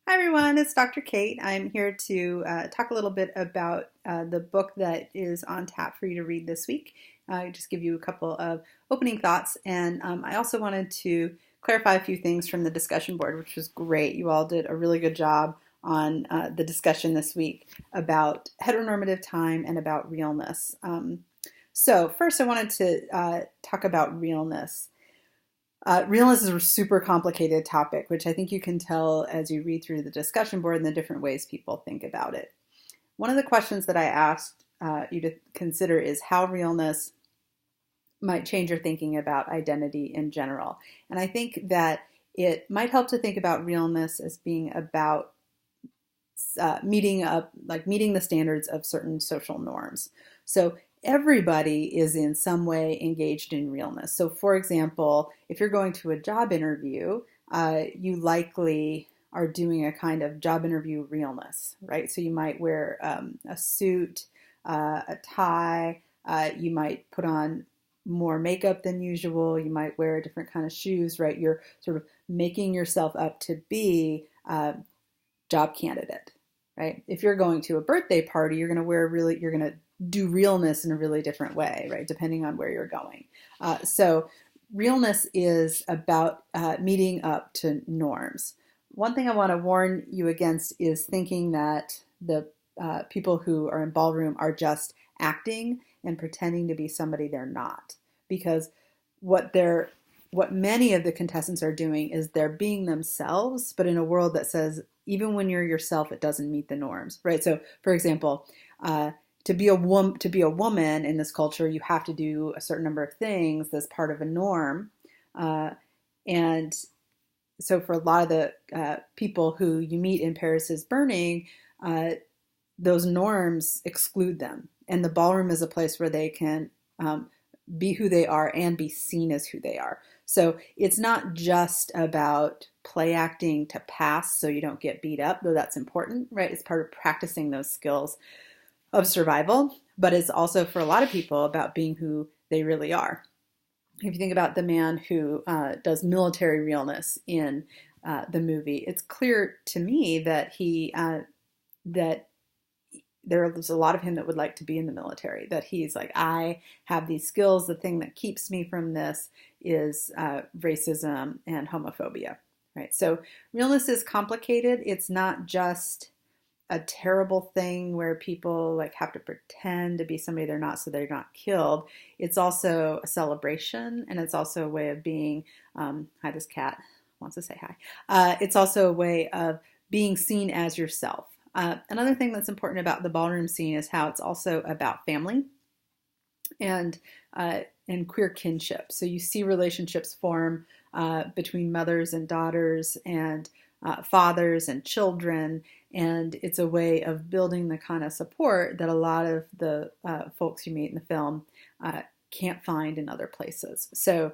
Hi everyone, it's Dr. Kate. I'm here to talk a little bit about the book that is on tap for you to read this week. Just give you a couple of opening thoughts, and I also wanted to clarify a few things from the discussion board, which was great. You all did a really good job on the discussion this week about heteronormative time and about realness. So first I wanted to talk about realness. Realness is a super complicated topic, which I think you can tell as you read through the discussion board and the different ways people think about it. One of the questions that I asked you to consider is how realness might change your thinking about identity in general. And I think that it might help to think about realness as being about meeting the standards of certain social norms. So everybody is in some way engaged in realness. So for example, if you're going to a job interview, you likely are doing a kind of job interview realness, right? So you might wear a suit, a tie, you might put on more makeup than usual, you might wear a different kind of shoes, right? You're sort of making yourself up to be a job candidate, right? If you're going to a birthday party, you're going to do realness in a really different way, right? Depending on where you're going. So realness is about meeting up to norms. One thing I want to warn you against is thinking that the people who are in ballroom are just acting and pretending to be somebody they're not. Because what many of the contestants are doing is they're being themselves, but in a world that says, even when you're yourself, it doesn't meet the norms, right? So, for example, to be a woman in this culture, you have to do a certain number of things as part of a norm, and so for a lot of the people who you meet in Paris is Burning, those norms exclude them, and the ballroom is a place where they can be who they are and be seen as who they are. So it's not just about play acting to pass so you don't get beat up, though that's important, right? It's part of practicing those skills of survival, but it's also for a lot of people about being who they really are. If you think about the man who does military realness in the movie, it's clear to me that that there's a lot of him that would like to be in the military, that he's like, I have these skills. The thing that keeps me from this is racism and homophobia, right? So realness is complicated. It's not just a terrible thing where people like have to pretend to be somebody they're not so they're not killed. It's also a celebration, and it's also a way of being, hi, this cat wants to say hi. It's also a way of being seen as yourself. Another thing that's important about the ballroom scene is how it's also about family and queer kinship. So you see relationships form between mothers and daughters and fathers and children, and it's a way of building the kind of support that a lot of the folks you meet in the film can't find in other places. So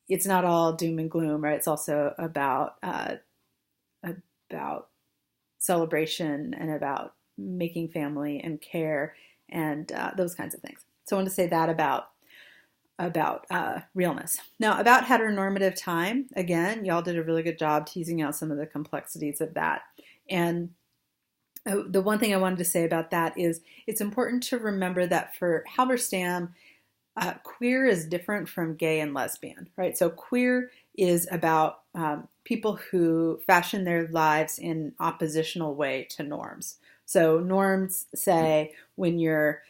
it's not all doom and gloom, right? It's also about celebration and about making family and care and those kinds of things. So I wanted to say that about realness. Now, about heteronormative time, again, y'all did a really good job teasing out some of the complexities of that. And the one thing I wanted to say about that is it's important to remember that for Halberstam, queer is different from gay and lesbian, right? So queer is about people who fashion their lives in oppositional way to norms. So norms say when you're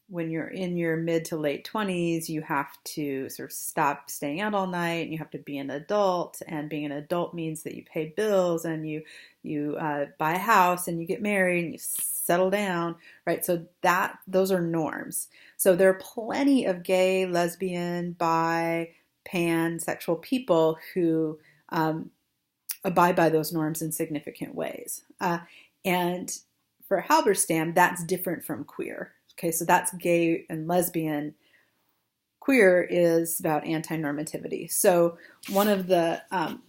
in your mid to late 20s, you have to sort of stop staying out all night, and you have to be an adult. And being an adult means that you pay bills and you buy a house and you get married and you settle down, right? So those are norms. So there are plenty of gay, lesbian, bi, pansexual people who abide by those norms in significant ways. And for Halberstam, that's different from queer. Okay, so that's gay and lesbian. Queer is about anti-normativity. So one of the one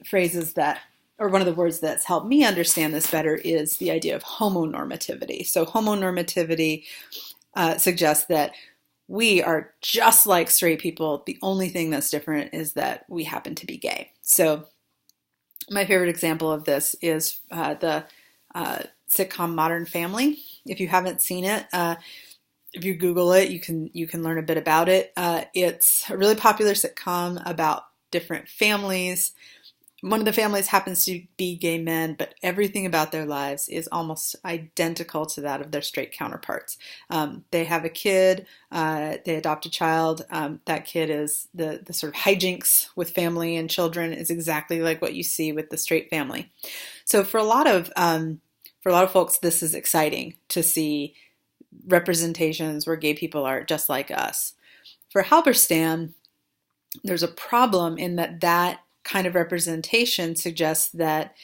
of the words that's helped me understand this better is the idea of homonormativity. So homonormativity suggests that we are just like straight people. The only thing that's different is that we happen to be gay. So My favorite example of this is the sitcom Modern Family. If you haven't seen it, if you Google it, you can learn a bit about it. It's a really popular sitcom about different families. One of the families happens to be gay men, but everything about their lives is almost identical to that of their straight counterparts. They have a kid, they adopt a child. That kid is the sort of hijinks with family and children is exactly like what you see with the straight family. So for a lot of folks, this is exciting to see representations where gay people are just like us. For Halberstam, there's a problem in that kind of representation suggests that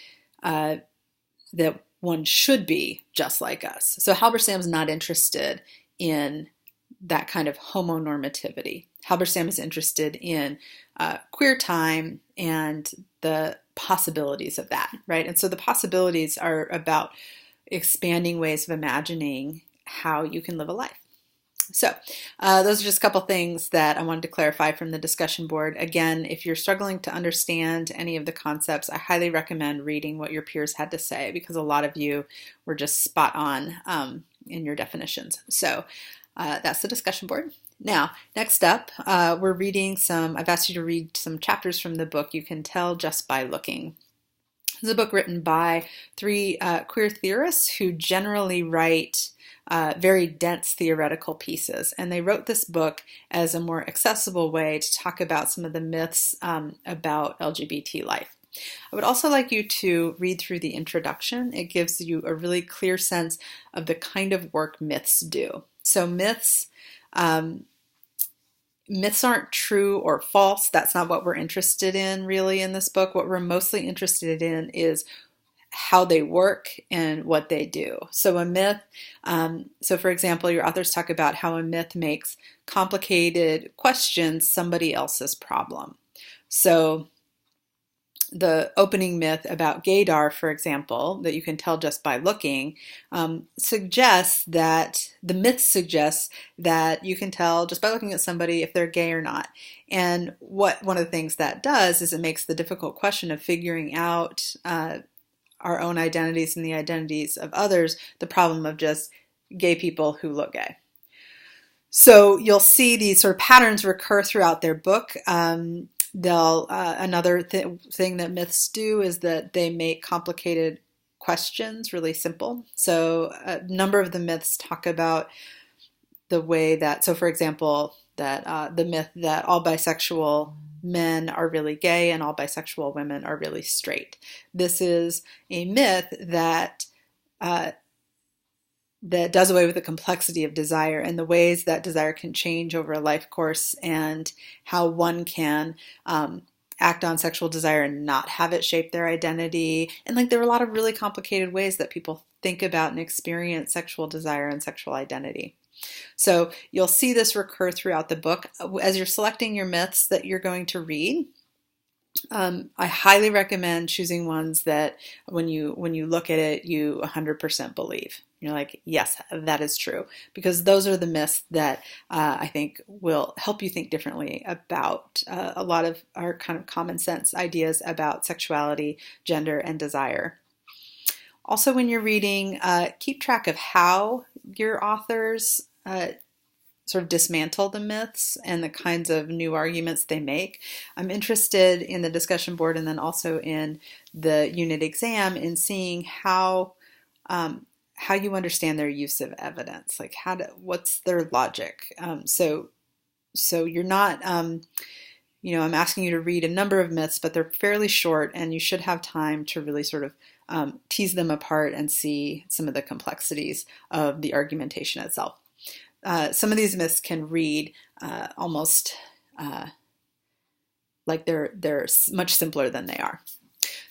that one should be just like us. So Halberstam's not interested in that kind of homonormativity. Halberstam is interested in queer time and the possibilities of that, right? And so the possibilities are about expanding ways of imagining how you can live a life. So those are just a couple things that I wanted to clarify from the discussion board. Again, if you're struggling to understand any of the concepts, I highly recommend reading what your peers had to say because a lot of you were just spot on in your definitions. So that's the discussion board. Now, next up, we're reading I've asked you to read some chapters from the book You Can Tell Just by Looking. This is a book written by three queer theorists who generally write very dense theoretical pieces. And they wrote this book as a more accessible way to talk about some of the myths about LGBT life. I would also like you to read through the introduction. It gives you a really clear sense of the kind of work myths do. So myths aren't true or false. That's not what we're interested in really in this book. What we're mostly interested in is how they work and what they do. So a myth, so for example, your authors talk about how a myth makes complicated questions somebody else's problem. So the opening myth about gaydar, for example, that you can tell just by looking, suggests that the myth suggests that you can tell just by looking at somebody if they're gay or not. And one of the things that does is it makes the difficult question of figuring out our own identities and the identities of others the problem of just gay people who look gay. So you'll see these sort of patterns recur throughout their book. Another thing that myths do is that they make complicated questions really simple. So a number of the myths talk about the way that, so for example, that the myth that all bisexual men are really gay and all bisexual women are really straight. This is a myth that that does away with the complexity of desire and the ways that desire can change over a life course and how one can act on sexual desire and not have it shape their identity. And like there are a lot of really complicated ways that people think about and experience sexual desire and sexual identity. So you'll see this recur throughout the book. As you're selecting your myths that you're going to read, I highly recommend choosing ones that when you look at it, you 100% believe. You're like, yes, that is true. Because those are the myths that I think will help you think differently about a lot of our kind of common sense ideas about sexuality, gender, and desire. Also, when you're reading, keep track of how your authors sort of dismantle the myths and the kinds of new arguments they make. I'm interested in the discussion board and then also in the unit exam in seeing how you understand their use of evidence, like what's their logic. So you're not, I'm asking you to read a number of myths, but they're fairly short and you should have time to really sort of tease them apart and see some of the complexities of the argumentation itself. Some of these myths can read almost like they're much simpler than they are.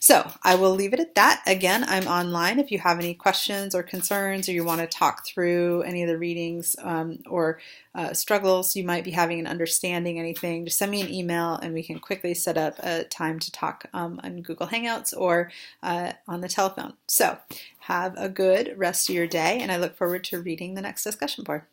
So I will leave it at that. Again, I'm online. If you have any questions or concerns or you want to talk through any of the readings or struggles you might be having in understanding anything, just send me an email and we can quickly set up a time to talk on Google Hangouts or on the telephone. So have a good rest of your day and I look forward to reading the next discussion board.